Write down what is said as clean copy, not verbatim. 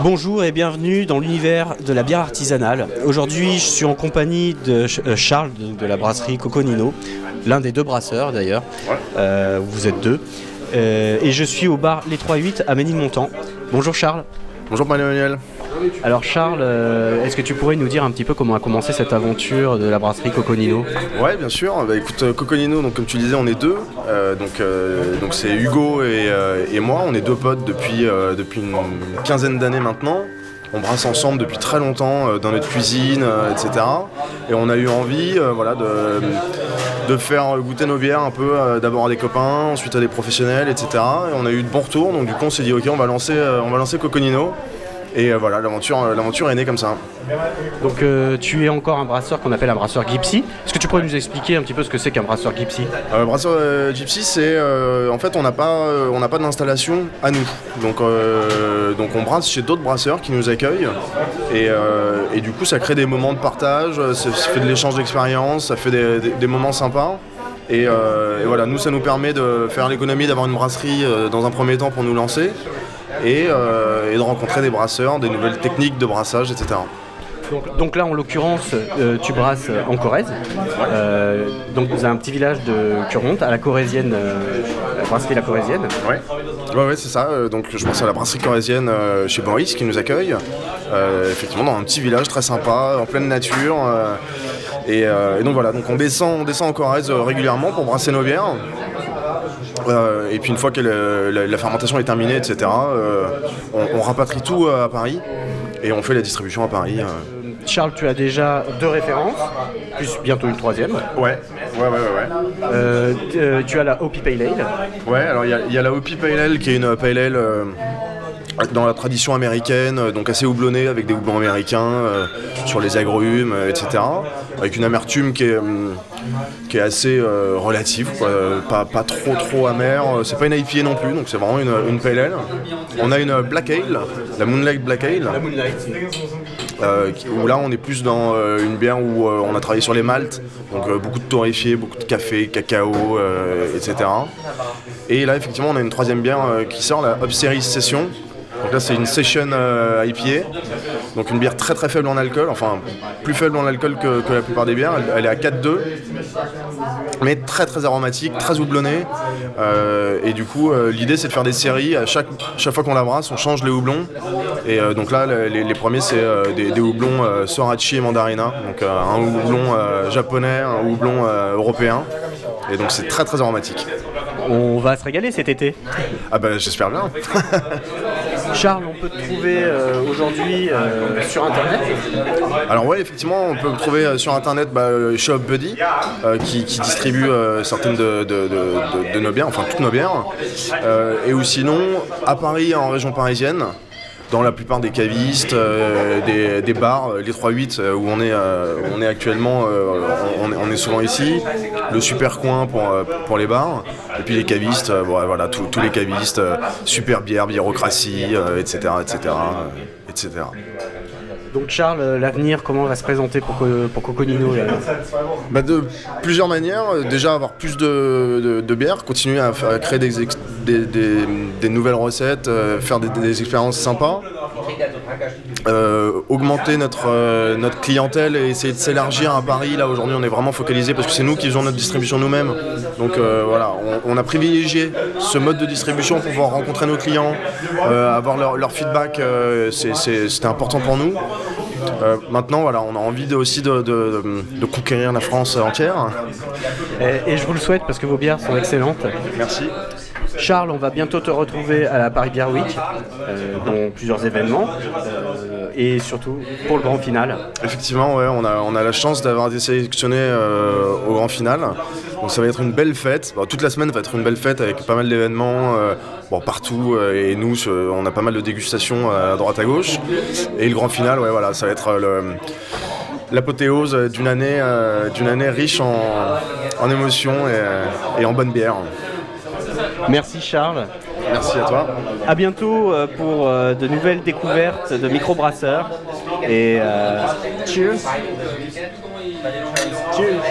Bonjour et bienvenue dans l'univers de la bière artisanale. Aujourd'hui, je suis en compagnie de Charles de la brasserie Coconino, l'un des deux brasseurs d'ailleurs. Vous êtes deux. Et je suis au bar Les 3-8 à Ménilmontant. Bonjour Charles. Bonjour Manuel. Alors Charles, est-ce que tu pourrais nous dire un petit peu comment a commencé cette aventure de la brasserie Coconino ? Ouais, bien sûr. Écoute, Coconino, donc comme tu disais, on est deux. Donc c'est Hugo et moi. On est deux potes depuis une quinzaine d'années maintenant. On brasse ensemble depuis très longtemps dans notre cuisine, etc. Et on a eu envie de faire goûter nos bières un peu d'abord à des copains, ensuite à des professionnels, etc. Et on a eu de bons retours. Donc du coup, on s'est dit ok, on va lancer Coconino. Et voilà, l'aventure est née comme ça. Donc tu es encore un brasseur qu'on appelle un brasseur Gypsy. Est-ce que tu pourrais nous expliquer un petit peu ce que c'est qu'un brasseur Gypsy ? Brasseur Gypsy, c'est en fait on n'a pas d'installation à nous. Donc on brasse chez d'autres brasseurs qui nous accueillent. Et du coup ça crée des moments de partage, ça fait de l'échange d'expérience, ça fait des moments sympas. Et voilà, nous ça nous permet de faire l'économie d'avoir une brasserie dans un premier temps pour nous lancer. Et de rencontrer des brasseurs, des nouvelles techniques de brassage, etc. Donc là, en l'occurrence, tu brasses en Corrèze. Donc vous avez un petit village de Curonte, à la Corrézienne, la brasserie La Corrézienne. Ouais, c'est ça. Donc je pense à la brasserie corrézienne chez Boris qui nous accueille. Effectivement, dans un petit village très sympa, en pleine nature. Et donc voilà, donc on descend en Corrèze régulièrement pour brasser nos bières. Et puis une fois que la fermentation est terminée, etc., on rapatrie tout à Paris et on fait la distribution à Paris. Charles, tu as déjà 2 références, plus bientôt une 3e. Ouais. Tu as la Hopi Pale Ale. Ouais, alors il y a la Hopi Pale Ale qui est une Pale Ale dans la tradition américaine, donc assez houblonnée avec des houblons américains sur les agrumes, etc. Avec une amertume qui est assez relative, quoi. Pas trop amère. C'est pas une IPA non plus, donc c'est vraiment une Pale Ale. On a une Black Ale, la Moonlight Black Ale. La Moonlight. Où là on est plus dans une bière où on a travaillé sur les maltes, donc beaucoup de torréfiés, beaucoup de café, cacao, etc. Et là effectivement on a une 3e bière qui sort, la Up Series Session. Donc là c'est une Session IPA, donc une bière très très faible en alcool, enfin plus faible en alcool que la plupart des bières, elle est à 4,2, mais très très aromatique, très houblonnée, et du coup l'idée c'est de faire des séries, à chaque fois qu'on la brasse on change les houblons, et donc là les premiers c'est des houblons Sorachi et Mandarina, donc un houblon japonais, un houblon européen, et donc c'est très très aromatique. On va se régaler cet été. Ah bah j'espère bien. Charles, on peut te trouver aujourd'hui sur internet. Alors ouais, effectivement, on peut me trouver sur internet Shop Buddy qui distribue certaines de nos bières, enfin toutes nos bières. Et ou sinon, à Paris, en région parisienne, dans la plupart des cavistes, des bars, les 3-8 où on est actuellement, on est souvent ici, le super coin pour les bars, et puis les cavistes, voilà, tous les cavistes, super bière, biérocratie, etc. Donc Charles, l'avenir, comment va se présenter pour Coconino là ? De plusieurs manières. Déjà avoir plus de bières, continuer à créer des nouvelles recettes, faire des expériences sympas, augmenter notre clientèle et essayer de s'élargir à Paris. Là aujourd'hui on est vraiment focalisé parce que c'est nous qui faisons notre distribution nous-mêmes. Donc voilà, on a privilégié ce mode de distribution pour pouvoir rencontrer nos clients, avoir leur feedback, c'était important pour nous. Maintenant, voilà, on a envie aussi de conquérir la France entière. Et je vous le souhaite parce que vos bières sont excellentes. Merci. Charles, on va bientôt te retrouver à la Paris Beer Week, dans plusieurs événements, et surtout pour le grand final. Effectivement, ouais, on a la chance d'avoir été sélectionné au grand final. Donc ça va être une belle fête. Toute la semaine va être une belle fête avec pas mal d'événements partout. Et nous, on a pas mal de dégustations à droite à gauche. Et le grand final, ouais, voilà, ça va être l'apothéose d'une année riche en émotions et en bonne bière. Merci Charles. Merci à toi. À bientôt pour de nouvelles découvertes de microbrasseurs. Et cheers. Cheers.